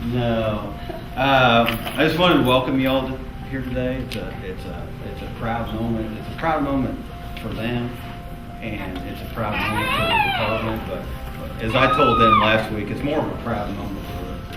No. I just wanted to welcome you all here today. It's a proud moment. It's a proud moment for them, and it's a proud moment for the department. But as I told them last week, it's more of a proud moment for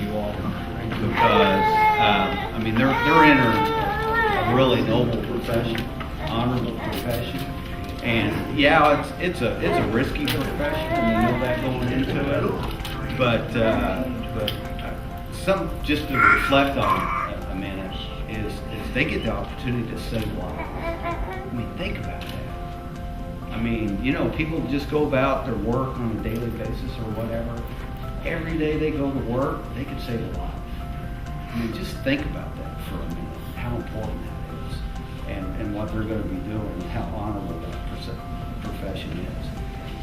you all because I mean they're entering a really noble profession, honorable profession. And yeah, it's a risky profession, and we know that going into it. But some just to reflect on a minute is they get the opportunity to save lives. I mean, think about that. I mean, you know, people just go about their work on a daily basis or whatever. Every day they go to work, they can save a life. I mean, just think about that for a minute, how important that is, and what they're going to be doing, and how honorable that profession is.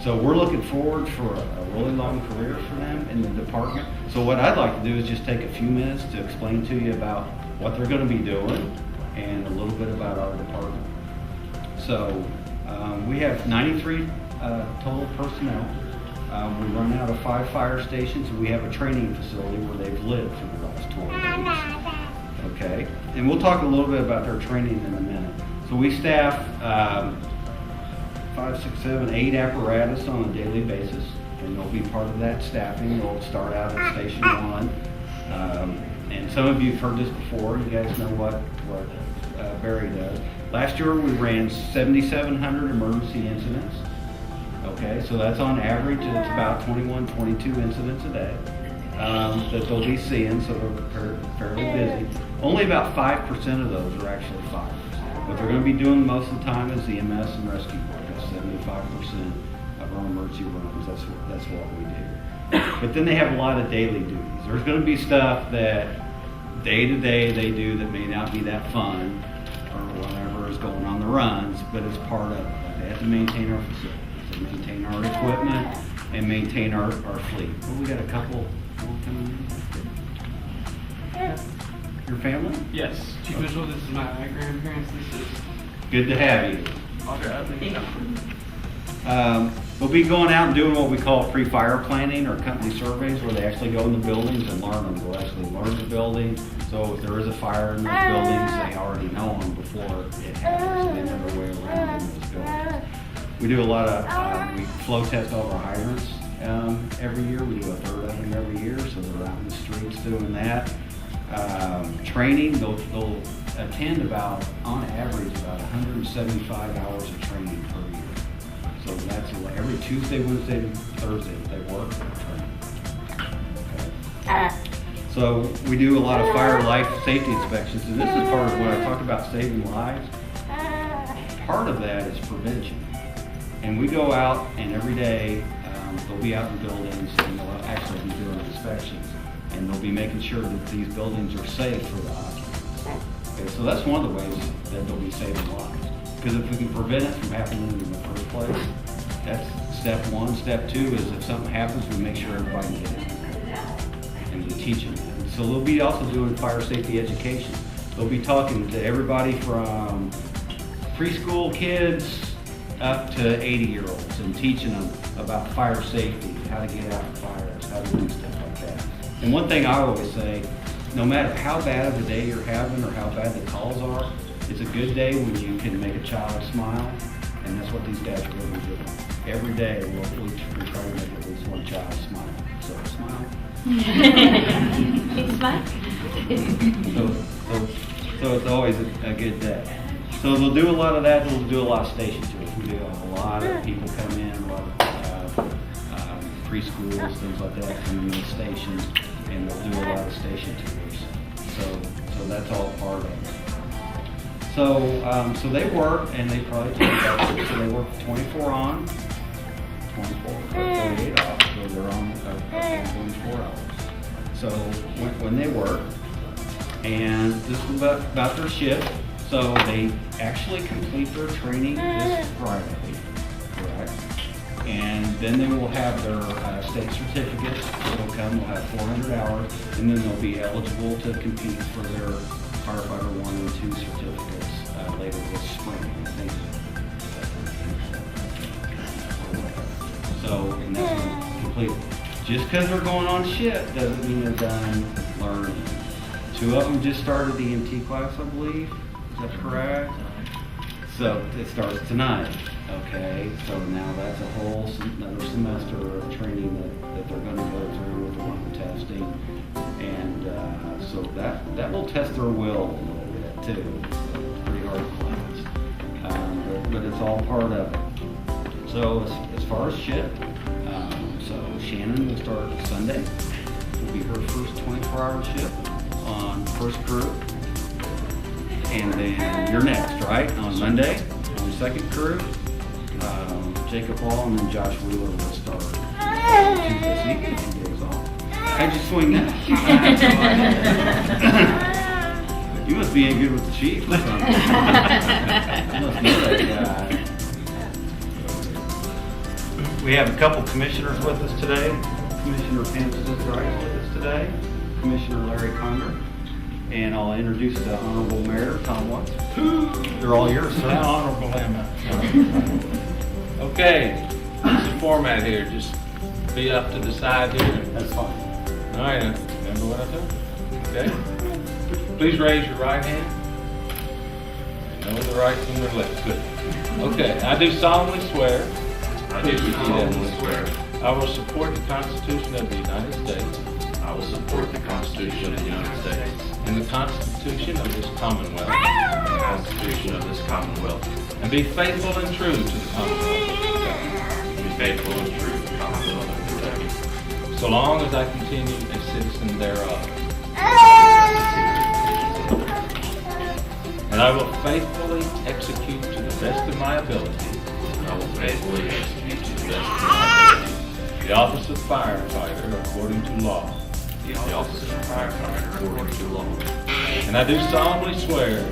So we're looking forward for a really long career for them in the department. So what I'd like to do is just take a few minutes to explain to you about what they're going to be doing and a little bit about our department. So we have 93 total personnel. We run out of 5 fire stations, and we have a training facility where they've lived for the last 12 weeks. Okay, and we'll talk a little bit about their training in a minute. So we staff 5, 6, 7, 8 apparatus on a daily basis, and they'll be part of that staffing. They'll start out at Station 1. And some of you have heard this before. You guys know what Barry does. Last year we ran 7,700 emergency incidents. Okay, so that's on average. It's about 21, 22 incidents a day that they'll be seeing, so they're fairly busy. Only about 5% of those are actually fires. What they're going to be doing most of the time is the EMS and rescue work. That's 75% of our emergency runs. That's what we do. But then they have a lot of daily duties. There's going to be stuff that day to day they do that may not be that fun or whatever is going on the runs, but it's part of it. They have to maintain our facilities, they maintain our equipment, and maintain our fleet. Well, we got a couple more coming in. Your family? Yes. Chief Mitchell, this is my grandparents. This is Good to have you. Audrey. We'll be going out and doing what we call pre-fire planning or company surveys, where they actually go in the buildings and learn them. They'll actually learn the building. So if there is a fire in those buildings, they already know them before it happens. They know their way around in those buildings. We do a lot of, we flow test all our hydrants every year. We do a third of them every year, so they're out in the streets doing that. Training, they'll attend about, on average, about 175 hours of training per year. So that's every Tuesday, Wednesday, and Thursday they work and train. Okay. So we do a lot of fire life safety inspections, and this is part of when I talk about saving lives. Part of that is prevention. And we go out, and every day they'll be out in buildings, and they'll actually be doing inspections, and they'll be making sure that these buildings are safe for the occupants. Okay, so that's one of the ways that they'll be saving lives. Because if we can prevent it from happening in the first place, that's step 1. Step 2 is if something happens, we make sure everybody can get in. And we teach them. And so they'll be also doing fire safety education. They'll be talking to everybody from preschool kids up to 80-year-olds and teaching them about fire safety, how to get out of fires, how to do stuff like that. And one thing I always say, no matter how bad of a day you're having or how bad the calls are, it's a good day when you can make a child smile, and that's what these guys are really doing. Every day we try to make at least one child smile. So smile. Smile. So it's always a good day. So they'll do a lot of that. They'll do a lot of station tours. We do have a lot of people come in, a lot of preschools, things like that, come in the stations, and they'll do a lot of station tours. So that's all part of it. So they work, and they probably take about, so they work 24 on, 48 off, so they're on 24 hours. So when they work, and this is about their shift, so they actually complete their training this Friday, correct? And then they will have their state certificates. They'll come, they'll have 400 hours, and then they'll be eligible to compete for their firefighter 1 and 2 certificates later this spring. I think. So, and that's complete. Just because they're going on shift doesn't mean they're done learning. 2 of them just started the EMT class, I believe. Is that correct? So it starts tonight, okay? So now that's a whole another semester of training that they're going to go through with the testing. And so that will test their will a little bit too. So it's pretty hard class. But it's all part of it. So as far as shift, so Shannon will start Sunday. Will be her first 24-hour shift on first crew. And then you're next, right? On Monday, on second crew. Jacob Hall and then Josh Wheeler will start Tuesday. So you get a few days off. How'd you swing that? You must be in good with the chief or something. You must know that guy. We have a couple commissioners with us today. Commissioner Pam Still-Rice with us today. Commissioner Larry Conger. And I'll introduce the Honorable Mayor, Tom Watts. They're all yours, sir. Honorable Emma. Okay, what's the format here? Just be up to the side here. That's fine. All right, remember what I told you? Okay. Please raise your right hand. Know the right from the left. Good. Okay, I do solemnly swear. I do solemnly swear. I will support the Constitution of the United States. I will support the Constitution of the United States And the Constitution of this Commonwealth. and the Constitution of this Commonwealth. And be faithful and true to the Commonwealth. And be faithful and true to the Commonwealth of Kentucky. So long as I continue a citizen thereof. And I will faithfully execute to the best of my ability. And I will faithfully execute to the best of my ability The office of firefighter according to law. the office of firefighter according to law. And I do solemnly swear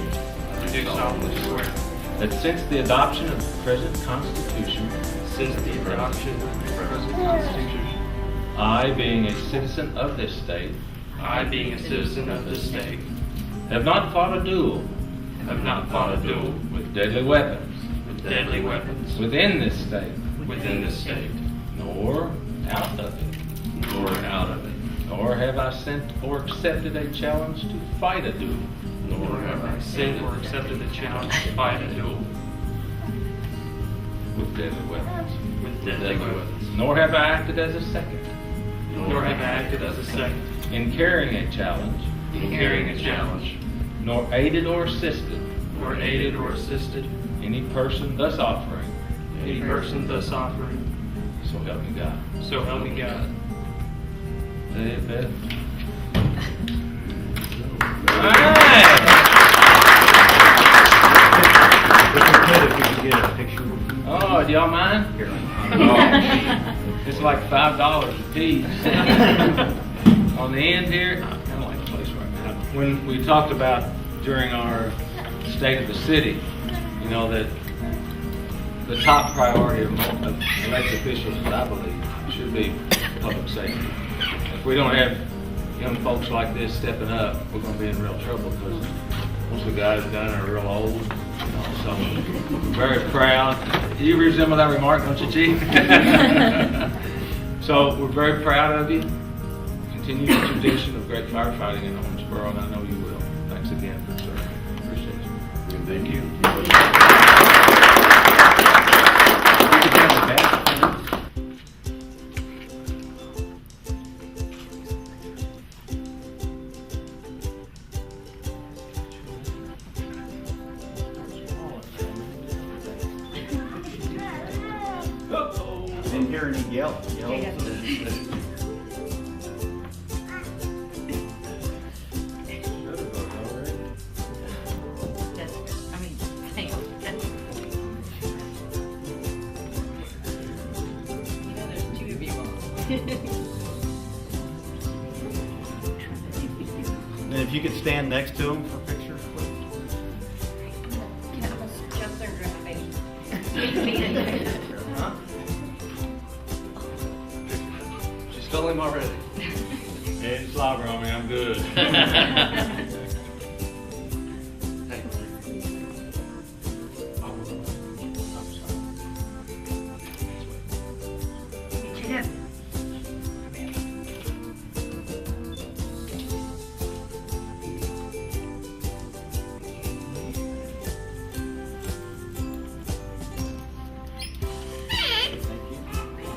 I do solemnly swear that since the adoption of the present Constitution, since the adoption of the present Constitution, I, being a citizen of this state, I, being a citizen of this state, have not fought a duel have not fought a duel with deadly weapons with deadly weapons within this state, within this state, nor out of it, nor out of it, nor have I sent or accepted a challenge to fight a duel nor have I sent or accepted a challenge to fight a duel with deadly weapons, with deadly weapons, nor have I acted as a second nor have I acted as a second in carrying a challenge, in carrying a challenge, nor aided or assisted or aided or assisted any person thus offering. any person thus offering. So help me God. So help me God. Say it, Beth. If we could get a picture with you. Oh, do y'all mind? Here. Oh, it's like $5 a piece. On the end here, I kind of like the place right now. When we talked about during our State of the City, you know, that the top priority of elected officials, I believe, should be public safety. If we don't have young folks like this stepping up, we're going to be in real trouble because most of the guys down there are real old. You know, so very proud. You resemble that remark, don't you, Chief? So we're very proud of you. Continue the tradition of great firefighting in Owensboro, and I know you will. Thanks again for serving. Appreciate you. Thank you. Didn't hear any yell. There's two of you all. And if you could stand next to him for pictures, please. Can I almost jump there and grab my face? She stole him already. Hey, slobber on me, I'm good.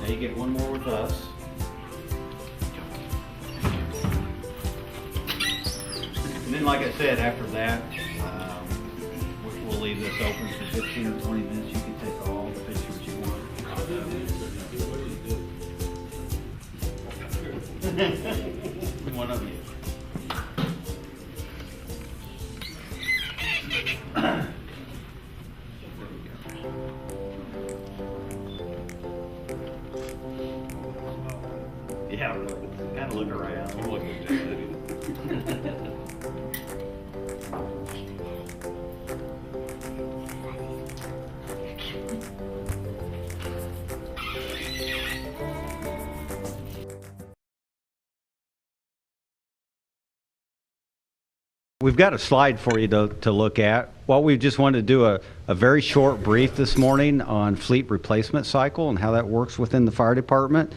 Now you get one more with us. And then, like I said, after that, we'll leave this open for 15 or 20 minutes. You can take all the pictures you want. One of you. Yeah, kind of look around. We've got a slide for you to look at. Well, we just wanted to do a very short brief this morning on fleet replacement cycle and how that works within the fire department,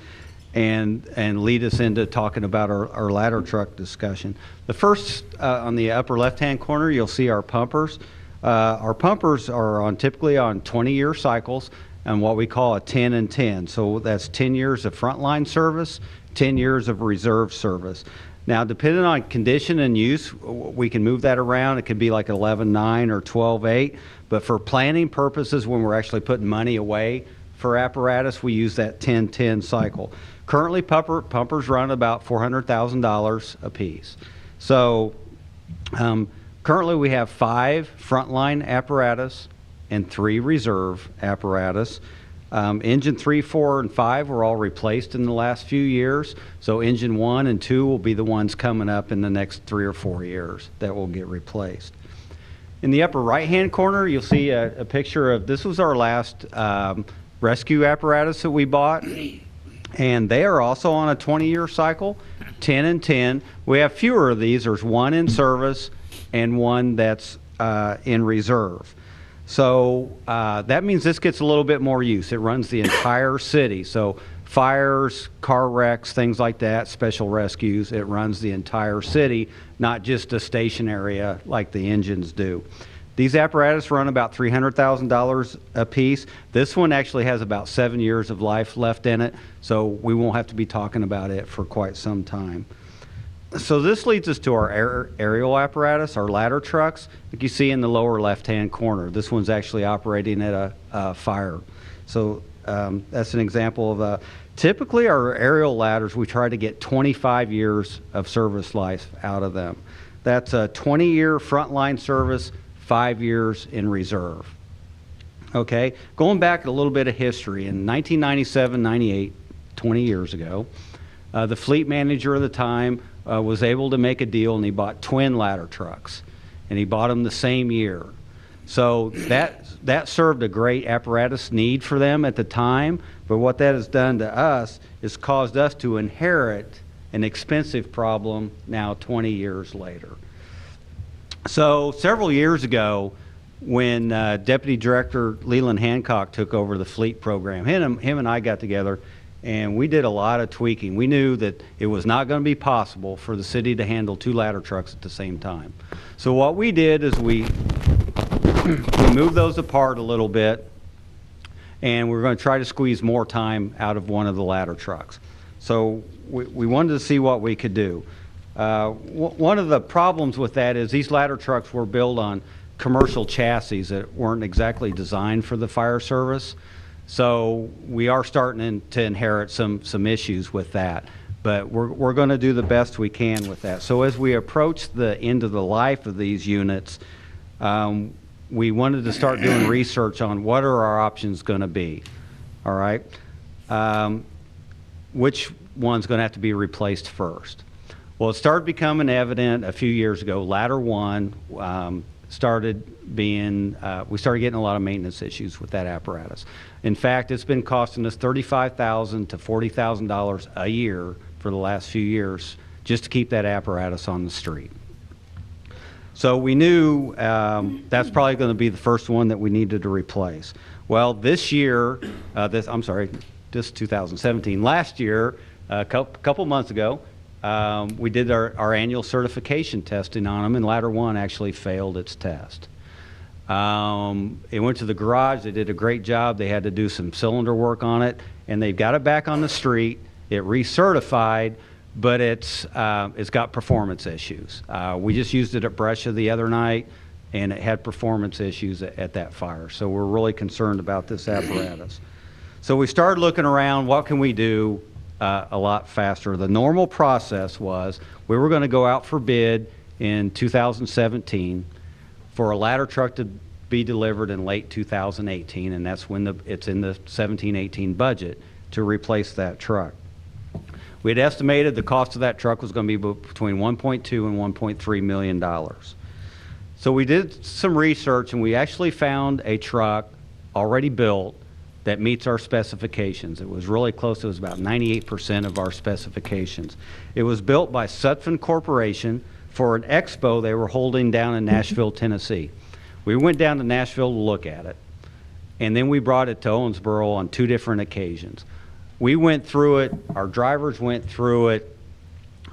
and lead us into talking about our ladder truck discussion. The first, on the upper left-hand corner, you'll see our pumpers. Our pumpers are typically on 20-year cycles and what we call a 10 and 10. So that's 10 years of frontline service, 10 years of reserve service. Now, depending on condition and use, we can move that around. It could be like 11.9 or 12.8. But for planning purposes, when we're actually putting money away for apparatus, we use that 10-10 cycle. Currently, pumpers run about $400,000 a piece. So currently, we have 5 frontline apparatus and 3 reserve apparatus. Engine 3, 4, and 5 were all replaced in the last few years. So engine 1 and 2 will be the ones coming up in the next 3 or 4 years that will get replaced. In the upper right-hand corner, you'll see a picture of, this was our last rescue apparatus that we bought. And they are also on a 20-year cycle, 10 and 10. We have fewer of these. There's 1 in service and 1 that's in reserve. So that means this gets a little bit more use. It runs the entire city. So fires, car wrecks, things like that, special rescues, it runs the entire city, not just a station area like the engines do. These apparatus run about $300,000 a piece. This one actually has about 7 years of life left in it, so we won't have to be talking about it for quite some time. So this leads us to our aerial apparatus, our ladder trucks, like you see in the lower left-hand corner. This one's actually operating at a fire. So that's an example of typically our aerial ladders, we try to get 25 years of service life out of them. That's a 20-year frontline service, 5 years in reserve. Okay, going back a little bit of history, in 1997-98, 20 years ago, the fleet manager at the time was able to make a deal, and he bought twin ladder trucks, and he bought them the same year. So that served a great apparatus need for them at the time, but what that has done to us is caused us to inherit an expensive problem now 20 years later. So several years ago, when Deputy Director Leland Hancock took over the fleet program, him and I got together and we did a lot of tweaking. We knew that it was not going to be possible for the city to handle 2 ladder trucks at the same time. So what we did is we moved those apart a little bit, and we're going to try to squeeze more time out of one of the ladder trucks. So we wanted to see what we could do. One of the problems with that is these ladder trucks were built on commercial chassis that weren't exactly designed for the fire service. So we are starting to inherit some issues with that, but we're going to do the best we can with that. So as we approach the end of the life of these units, we wanted to start doing research on what are our options going to be. All right, which one's going to have to be replaced first? Well, it started becoming evident a few years ago. Ladder 1 started being, we started getting a lot of maintenance issues with that apparatus. In fact, it's been costing us $35,000 to $40,000 a year for the last few years just to keep that apparatus on the street. So we knew that's probably going to be the first one that we needed to replace. Well, this year, this 2017, last year, a couple months ago, we did our annual certification testing on them, and Ladder 1 actually failed its test. It went to the garage. They did a great job. They had to do some cylinder work on it, and they've got it back on the street. It recertified, but it's got performance issues. We just used it at Brescia the other night, and it had performance issues at that fire. So we're really concerned about this apparatus. So we started looking around, what can we do a lot faster? The normal process was we were going to go out for bid in 2017 for a ladder truck to be delivered in late 2018, and that's when it's in the 17-18 budget to replace that truck. We had estimated the cost of that truck was going to be between $1.2 and $1.3 million. So we did some research, and we actually found a truck already built that meets our specifications. It was really close. It was about 98% of our specifications. It was built by Sutphen Corporation for an expo they were holding down in Nashville, Tennessee. We went down to Nashville to look at it, and then we brought it to Owensboro on 2 different occasions. We went through it. Our drivers went through it.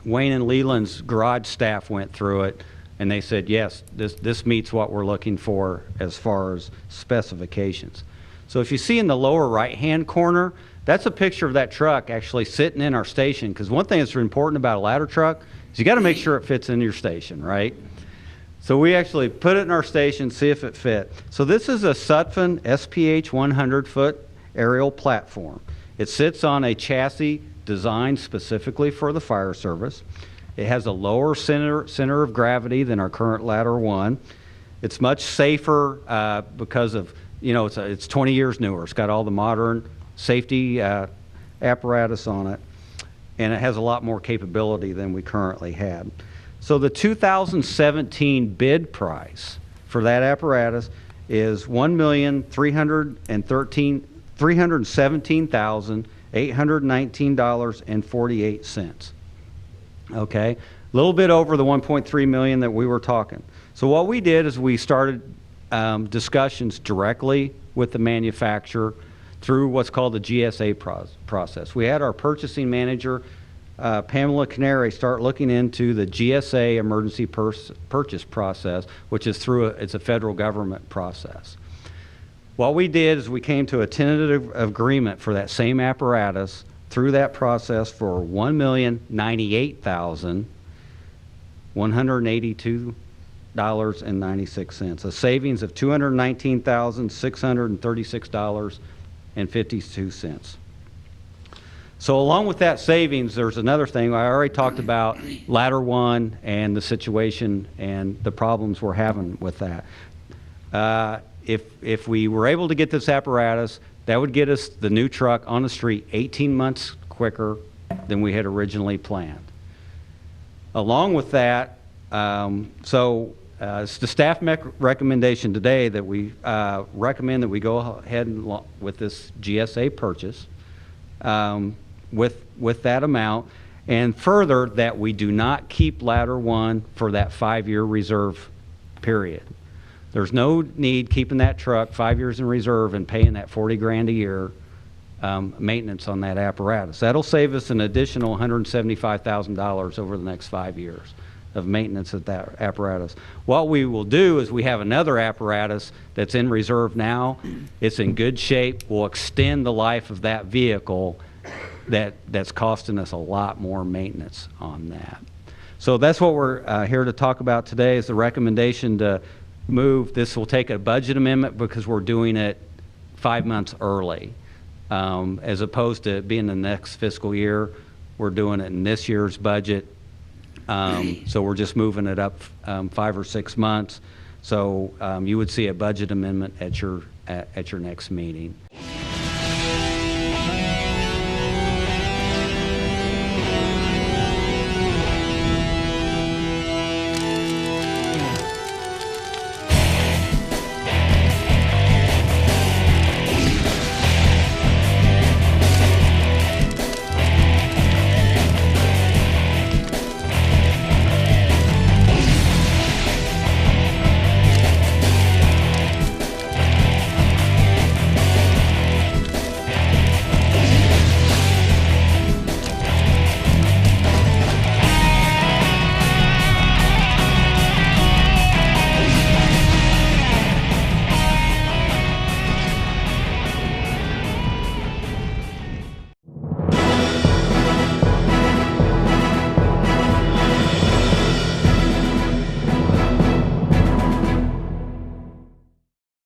Wayne and Leland's garage staff went through it, and they said, yes, this meets what we're looking for as far as specifications. So if you see in the lower right-hand corner, that's a picture of that truck actually sitting in our station, because one thing that's important about a ladder truck is you got to make sure it fits in your station, right? So we actually put it in our station, see if it fit. So this is a Sutphen SPH 100-foot aerial platform. It sits on a chassis designed specifically for the fire service. It has a lower center of gravity than our current Ladder 1. It's much safer because of, you know, it's 20 years newer. It's got all the modern safety apparatus on it, and it has a lot more capability than we currently had. So the 2017 bid price for that apparatus is $1,317,819.48. Okay, a little bit over the $1.3 million that we were talking. So what we did is we started discussions directly with the manufacturer through what's called the GSA process. We had our purchasing manager, Pamela Canary, start looking into the GSA emergency purchase process, which is it's a federal government process. What we did is we came to a tentative agreement for that same apparatus through that process for $1,098,182.96, a savings of $219,636.52. So along with that savings, there's another thing. I already talked about Ladder 1 and the situation and the problems we're having with that. If we were able to get this apparatus, that would get us the new truck on the street 18 months quicker than we had originally planned. Along with that, it's the staff recommendation today that we recommend that we go ahead and with this GSA purchase with that amount, and further that we do not keep Ladder 1 for that 5-year reserve period. There's no need keeping that truck 5 years in reserve and paying that $40,000 a year maintenance on that apparatus. That'll save us an additional $175,000 over the next 5 years of maintenance of that apparatus. What we will do is we have another apparatus that's in reserve now. It's in good shape. We'll extend the life of that vehicle that's costing us a lot more maintenance on that. So that's what we're here to talk about today, is the recommendation to move. This will take a budget amendment because we're doing it 5 months early. As opposed to being the next fiscal year, we're doing it in this year's budget. So we're just moving it up 5 or 6 months. So you would see a budget amendment at your next meeting.